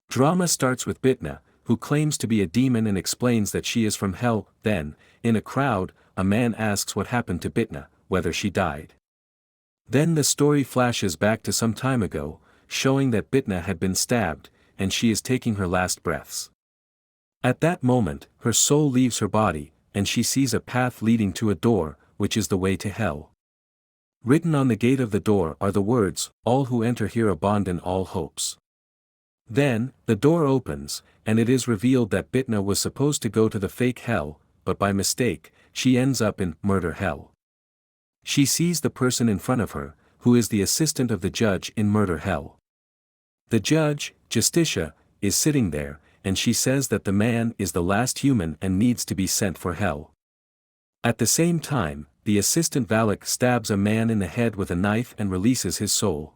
Drama starts with Bit Na, who claims to be a demon and explains that she is from hell. Then, in a crowd, a man asks what happened to Bit Na, whether she died. Then the story flashes back to some time ago, showing that Bit Na had been stabbed, and she is taking her last breaths. At that moment, her soul leaves her body, and she sees a path leading to a door, which is the way to hell. Written on the gate of the door are the words, "All who enter here abandon all hopes." Then, the door opens, and it is revealed that Bit Na was supposed to go to the fake hell, but by mistake, she ends up in murder hell. She sees the person in front of her, who is the assistant of the judge in murder hell. The judge, Justicia, is sitting there, and she says that the man is the last human and needs to be sent for hell. At the same time, the assistant Valak stabs a man in the head with a knife and releases his soul.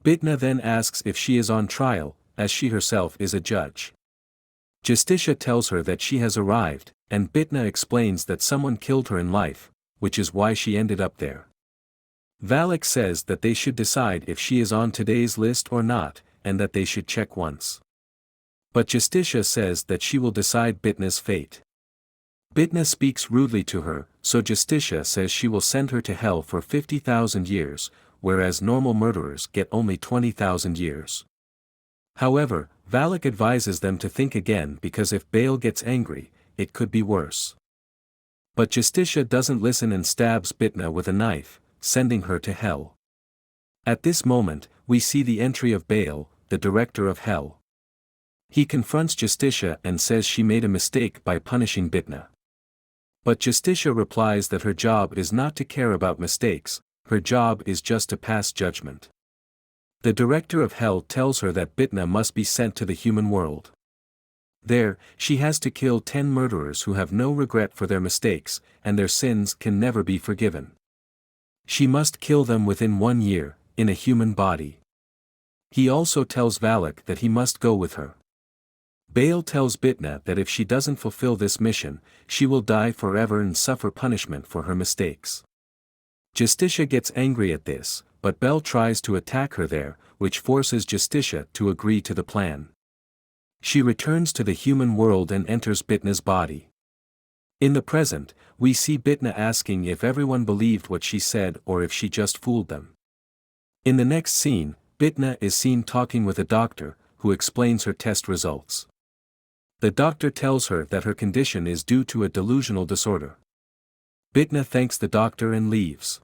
Bit Na then asks if she is on trial, as she herself is a judge. Justicia tells her that she has arrived, and Bit Na explains that someone killed her in life, which is why she ended up there. Valak says that they should decide if she is on today's list or not, and that they should check once. But Justicia says that she will decide Bit Na's fate. Bit Na speaks rudely to her, so Justicia says she will send her to hell for 50,000 years, whereas normal murderers get only 20,000 years. However, Valak advises them to think again because if Baal gets angry, it could be worse. But Justicia doesn't listen and stabs Bit Na with a knife, sending her to hell. At this moment, we see the entry of Baal, the director of hell. He confronts Justicia and says she made a mistake by punishing Bit Na. But Justicia replies that her job is not to care about mistakes, her job is just to pass judgment. The director of hell tells her that Bit Na must be sent to the human world. There, she has to kill 10 murderers who have no regret for their mistakes, and their sins can never be forgiven. She must kill them within 1 year, in a human body. He also tells Valak that he must go with her. Baal tells Bit Na that if she doesn't fulfill this mission, she will die forever and suffer punishment for her mistakes. Justicia gets angry at this, but Baal tries to attack her there, which forces Justicia to agree to the plan. She returns to the human world and enters Bit Na's body. In the present, we see Bit Na asking if everyone believed what she said or if she just fooled them. In the next scene, Bit Na is seen talking with a doctor, who explains her test results. The doctor tells her that her condition is due to a delusional disorder. Bit Na thanks the doctor and leaves.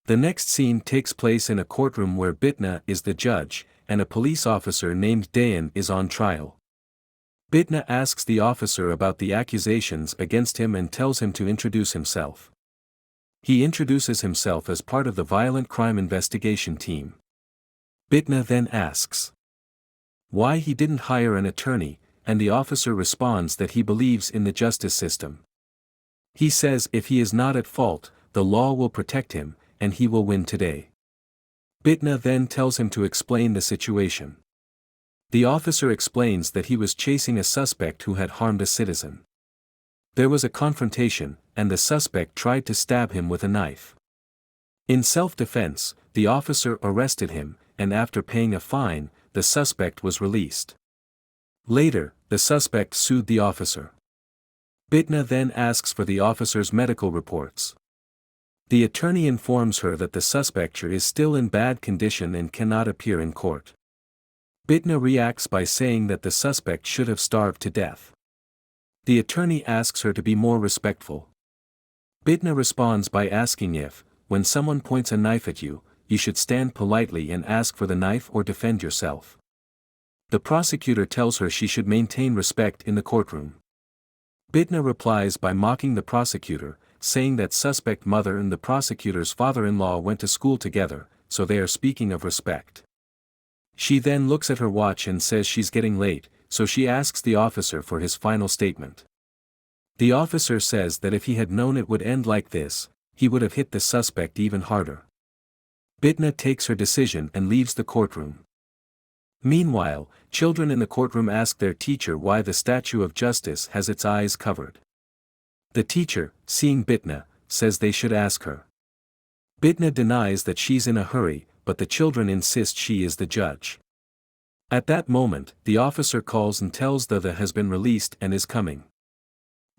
The next scene takes place in a courtroom where Bit Na is the judge, and a police officer named Dayan is on trial. Bit Na asks the officer about the accusations against him and tells him to introduce himself. He introduces himself as part of the violent crime investigation team. Bit Na then asks why he didn't hire an attorney, and the officer responds that he believes in the justice system. He says if he is not at fault, the law will protect him, and he will win today. Bit Na then tells him to explain the situation. The officer explains that he was chasing a suspect who had harmed a citizen. There was a confrontation, and the suspect tried to stab him with a knife. In self-defense, the officer arrested him, and after paying a fine, the suspect was released. Later, the suspect sued the officer. Bit Na then asks for the officer's medical reports. The attorney informs her that the suspect is still in bad condition and cannot appear in court. Bit Na reacts by saying that the suspect should have starved to death. The attorney asks her to be more respectful. Bit Na responds by asking if, when someone points a knife at you, you should stand politely and ask for the knife or defend yourself. The prosecutor tells her she should maintain respect in the courtroom. Bit Na replies by mocking the prosecutor, saying that suspect mother and the prosecutor's father-in-law went to school together, so they are speaking of respect. She then looks at her watch and says she's getting late, so she asks the officer for his final statement. The officer says that if he had known it would end like this, he would have hit the suspect even harder. Bit Na takes her decision and leaves the courtroom. Meanwhile, children in the courtroom ask their teacher why the statue of justice has its eyes covered. The teacher, seeing Bit Na, says they should ask her. Bit Na denies that she's in a hurry, but the children insist she is the judge. At that moment, the officer calls and tells the has been released and is coming.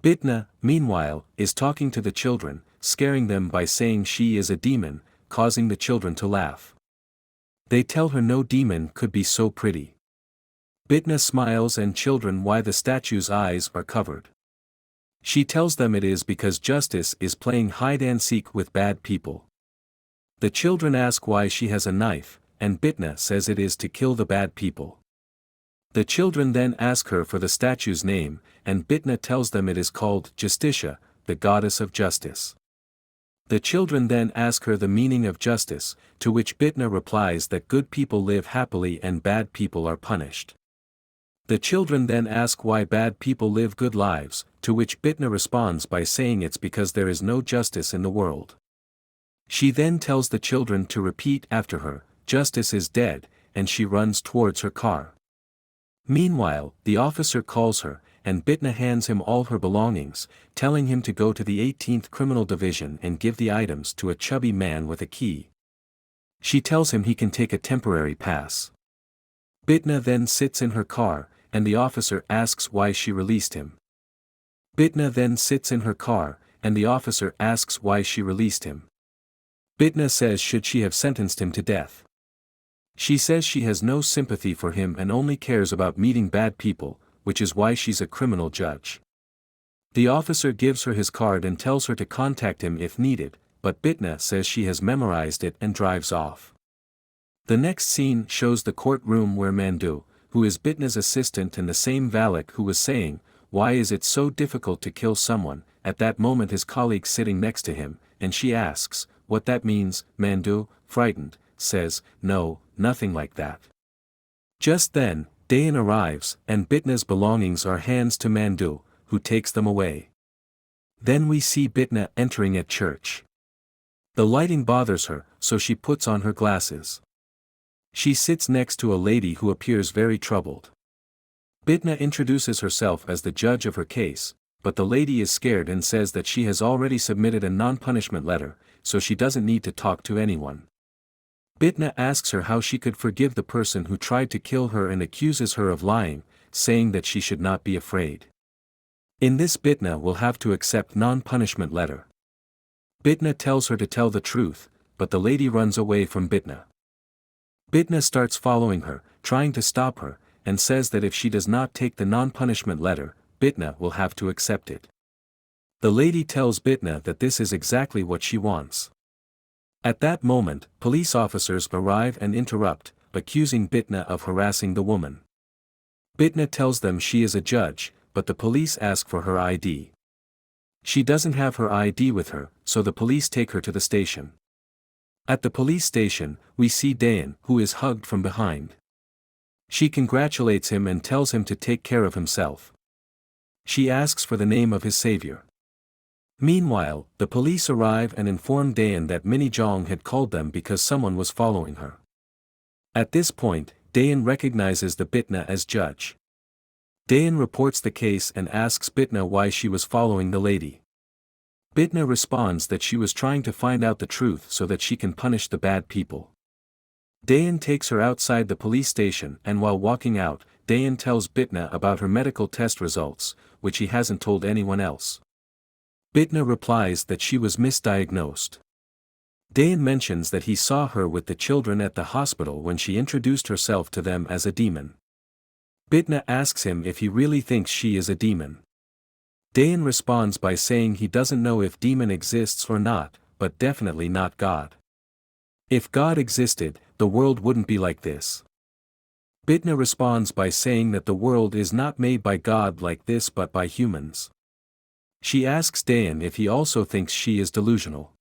Bit Na, meanwhile, is talking to the children, scaring them by saying she is a demon, causing the children to laugh. They tell her no demon could be so pretty. Bit Na smiles and children why the statue's eyes are covered. She tells them it is because justice is playing hide and seek with bad people. The children ask why she has a knife, and Bit Na says it is to kill the bad people. The children then ask her for the statue's name, and Bit Na tells them it is called Justitia, the goddess of justice. The children then ask her the meaning of justice, to which Bit Na replies that good people live happily and bad people are punished. The children then ask why bad people live good lives, to which Bit Na responds by saying it's because there is no justice in the world. She then tells the children to repeat after her, "Justice is dead," and she runs towards her car. Meanwhile, the officer calls her, and Bit Na hands him all her belongings, telling him to go to the 18th Criminal Division and give the items to a chubby man with a key. She tells him he can take a temporary pass. Bit Na then sits in her car, and the officer asks why she released him. Bit Na then sits in her car, and the officer asks why she released him. Bit Na says should she have sentenced him to death. She says she has no sympathy for him and only cares about meeting bad people, which is why she's a criminal judge. The officer gives her his card and tells her to contact him if needed, but Bit Na says she has memorized it and drives off. The next scene shows the courtroom where Mandu, who is Bit Na's assistant and the same valet who was saying, "Why is it so difficult to kill someone?" At that moment his colleague sitting next to him, and she asks, what that means. Mandu, frightened, says, "No, nothing like that." Just then, Dayan arrives, and Bit Na's belongings are hands to Mandu, who takes them away. Then we see Bit Na entering at church. The lighting bothers her, so she puts on her glasses. She sits next to a lady who appears very troubled. Bit Na introduces herself as the judge of her case, but the lady is scared and says that she has already submitted a non-punishment letter, so she doesn't need to talk to anyone. Bit Na asks her how she could forgive the person who tried to kill her and accuses her of lying, saying that she should not be afraid. In this Bit Na will have to accept non-punishment letter. Bit Na tells her to tell the truth, but the lady runs away from Bit Na. Bit Na starts following her, trying to stop her, and says that if she does not take the non-punishment letter, Bit Na will have to accept it. The lady tells Bit Na that this is exactly what she wants. At that moment, police officers arrive and interrupt, accusing Bit Na of harassing the woman. Bit Na tells them she is a judge, but the police ask for her ID. She doesn't have her ID with her, so the police take her to the station. At the police station, we see Dayan, who is hugged from behind. She congratulates him and tells him to take care of himself. She asks for the name of his savior. Meanwhile, the police arrive and inform Dayan that Minnie Jong had called them because someone was following her. At this point, Dayan recognizes the Bit Na as judge. Dayan reports the case and asks Bit Na why she was following the lady. Bit Na responds that she was trying to find out the truth so that she can punish the bad people. Dayan takes her outside the police station and while walking out, Dayan tells Bit Na about her medical test results, which he hasn't told anyone else. Bit Na replies that she was misdiagnosed. Dayan mentions that he saw her with the children at the hospital when she introduced herself to them as a demon. Bit Na asks him if he really thinks she is a demon. Dayan responds by saying he doesn't know if demon exists or not, but definitely not God. If God existed, the world wouldn't be like this. Bit Na responds by saying that the world is not made by God like this but by humans. She asks Dayan if he also thinks she is delusional.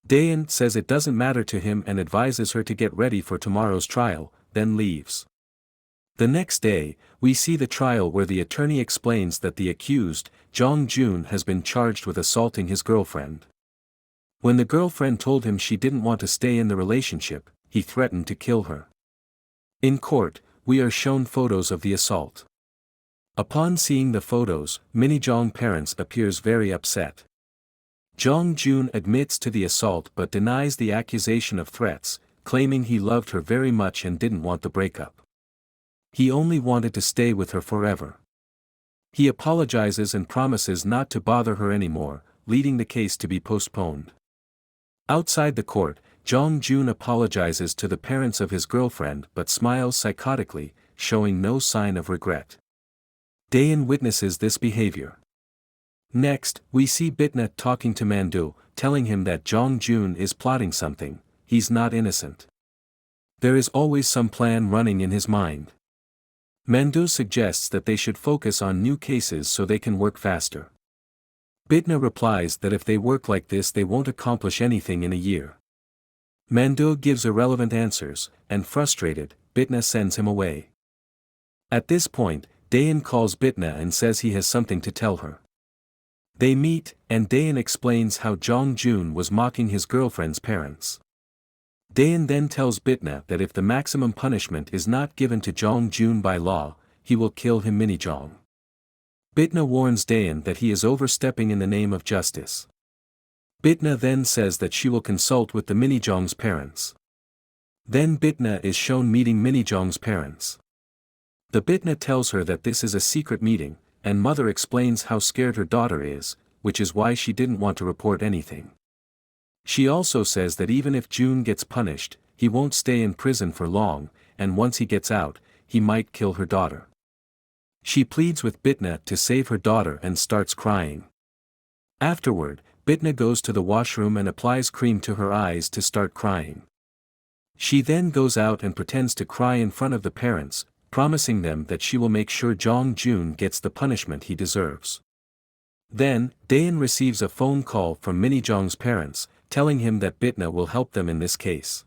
Dayan says it doesn't matter to him and advises her to get ready for tomorrow's trial, then leaves. The next day, we see the trial where the attorney explains that the accused, Jong Jun, has been charged with assaulting his girlfriend. When the girlfriend told him she didn't want to stay in the relationship, he threatened to kill her. In court, we are shown photos of the assault. Upon seeing the photos, Minnie Jong's parents appears very upset. Jong Jun admits to the assault but denies the accusation of threats, claiming he loved her very much and didn't want the breakup. He only wanted to stay with her forever. He apologizes and promises not to bother her anymore, leading the case to be postponed. Outside the court, Jong-jun apologizes to the parents of his girlfriend but smiles psychotically, showing no sign of regret. Daein witnesses this behavior. Next, we see Bit Na talking to Man-do, telling him that Jong-jun is plotting something. He's not innocent. There is always some plan running in his mind. Man-do suggests that they should focus on new cases so they can work faster. Bit Na replies that if they work like this they won't accomplish anything in a year. Man-do gives irrelevant answers, and frustrated, Bit Na sends him away. At this point, Daein calls Bit Na and says he has something to tell her. They meet, and Daein explains how Jong-jun was mocking his girlfriend's parents. Daein then tells Bit Na that if the maximum punishment is not given to Jong-jun by law, he will kill him Mini-jong. Bit Na warns Daein that he is overstepping in the name of justice. Bit Na then says that she will consult with the Mini-jong's parents. Then Bit Na is shown meeting Mini-jong's parents. The Bit Na tells her that this is a secret meeting, and mother explains how scared her daughter is, which is why she didn't want to report anything. She also says that even if Jun gets punished, he won't stay in prison for long, and once he gets out, he might kill her daughter. She pleads with Bit Na to save her daughter and starts crying. Afterward, Bit Na goes to the washroom and applies cream to her eyes to start crying. She then goes out and pretends to cry in front of the parents, promising them that she will make sure Jong-jun gets the punishment he deserves. Then, Daein receives a phone call from Mini-jong's parents, telling him that Bit Na will help them in this case.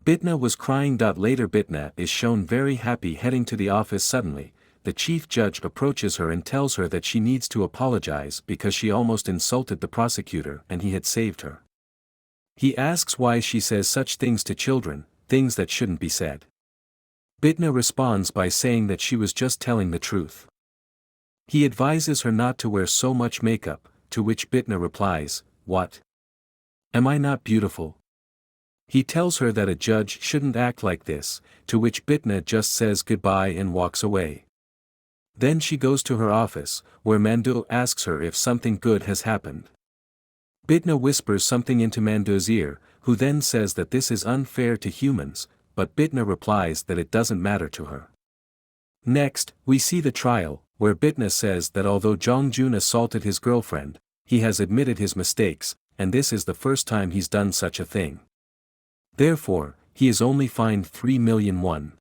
Bit Na was crying. Later Bit Na is shown very happy heading to the office. Suddenly, the chief judge approaches her and tells her that she needs to apologize because she almost insulted the prosecutor and he had saved her. He asks why she says such things to children, things that shouldn't be said. Bit Na responds by saying that she was just telling the truth. He advises her not to wear so much makeup, to which Bit Na replies, "What? Am I not beautiful?" He tells her that a judge shouldn't act like this, to which Bit Na just says goodbye and walks away. Then she goes to her office, where Man-do asks her if something good has happened. Bit Na whispers something into Man-do's ear, who then says that this is unfair to humans, but Bit Na replies that it doesn't matter to her. Next, we see the trial, where Bit Na says that although Jong-jun assaulted his girlfriend, he has admitted his mistakes, and this is the first time he's done such a thing. Therefore, he is only fined 3 million won.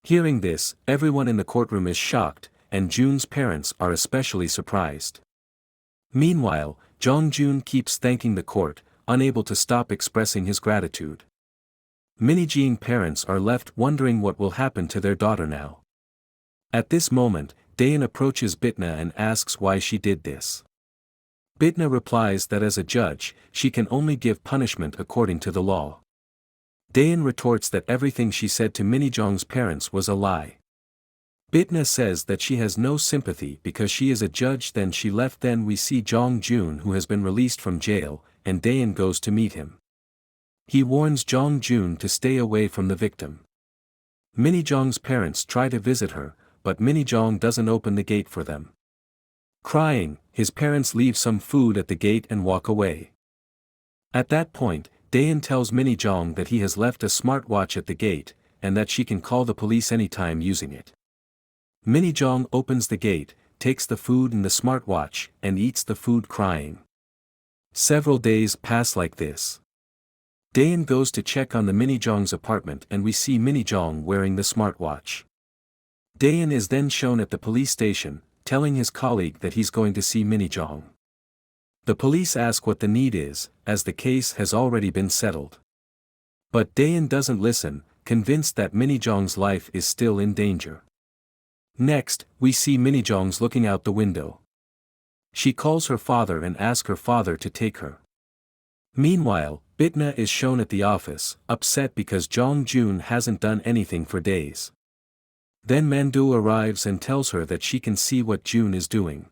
Hearing this, everyone in the courtroom is shocked, and Jun's parents are especially surprised. Meanwhile, Jong-jun keeps thanking the court, unable to stop expressing his gratitude. Mini-jong's parents are left wondering what will happen to their daughter now. At this moment, Daein approaches Bit Na and asks why she did this. Bit Na replies that as a judge, she can only give punishment according to the law. Daein retorts that everything she said to Mini-jong's parents was a lie. Bit Na says that she has no sympathy because she is a judge. Then she left. Then we see Jong-jun, who has been released from jail, and Daein goes to meet him. He warns Jong-jun to stay away from the victim. Mini-jong's parents try to visit her, but Mini-jong doesn't open the gate for them. Crying, his parents leave some food at the gate and walk away. At that point, Daein tells Mini-jong that he has left a smartwatch at the gate, and that she can call the police anytime using it. Mini-jong opens the gate, takes the food and the smartwatch, and eats the food crying. Several days pass like this. Daein goes to check on the Mini-jong's apartment and we see Mini-jong wearing the smartwatch. Daein is then shown at the police station, telling his colleague that he's going to see Mini-jong. The police ask what the need is, as the case has already been settled. But Daein doesn't listen, convinced that Mini-jong's life is still in danger. Next, we see Mini-jong's looking out the window. She calls her father and asks her father to take her. Meanwhile, Bit Na is shown at the office, upset because Jong-jun hasn't done anything for days. Then Man-do arrives and tells her that she can see what Jun is doing.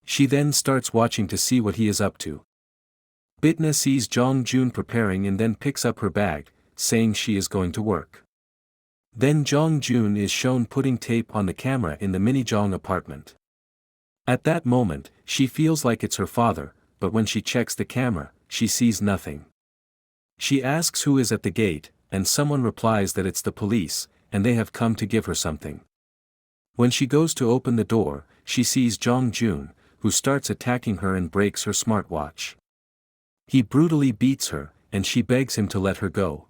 She then starts watching to see what he is up to. Bit Na sees Jong-jun preparing and then picks up her bag, saying she is going to work. Then Jong Jun is shown putting tape on the camera in the Minijong apartment. At that moment, she feels like it's her father, but when she checks the camera, she sees nothing. She asks who is at the gate, and someone replies that it's the police, and they have come to give her something. When she goes to open the door, she sees Jong Jun, who starts attacking her and breaks her smartwatch. He brutally beats her, and she begs him to let her go.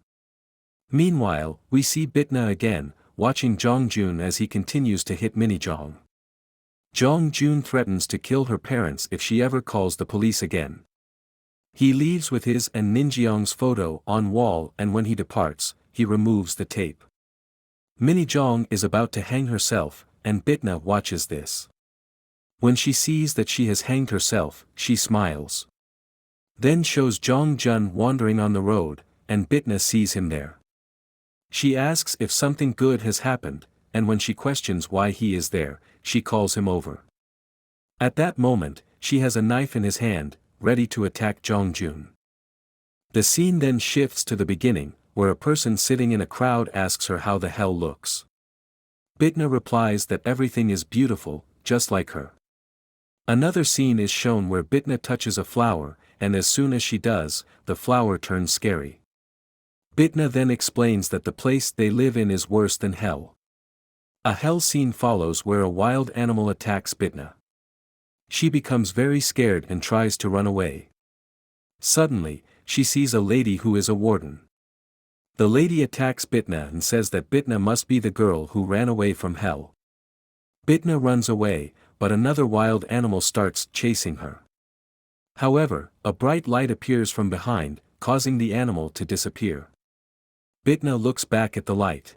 Meanwhile, we see Bit Na again, watching Jong Jun as he continues to hit Minijong. Jong Jun threatens to kill her parents if she ever calls the police again. He leaves with his and Ninjeong's photo on wall, and when he departs, he removes the tape. Minijong is about to hang herself, and Bit Na watches this. When she sees that she has hanged herself, she smiles. Then shows Jong Jun wandering on the road, and Bit Na sees him there. She asks if something good has happened, and when she questions why he is there, she calls him over. At that moment, she has a knife in his hand, ready to attack Jong Jun. The scene then shifts to the beginning, where a person sitting in a crowd asks her how the hell looks. Bit Na replies that everything is beautiful, just like her. Another scene is shown where Bit Na touches a flower, and as soon as she does, the flower turns scary. Bit Na then explains that the place they live in is worse than hell. A hell scene follows where a wild animal attacks Bit Na. She becomes very scared and tries to run away. Suddenly, she sees a lady who is a warden. The lady attacks Bit Na and says that Bit Na must be the girl who ran away from hell. Bit Na runs away, but another wild animal starts chasing her. However, a bright light appears from behind, causing the animal to disappear. Bit Na looks back at the light.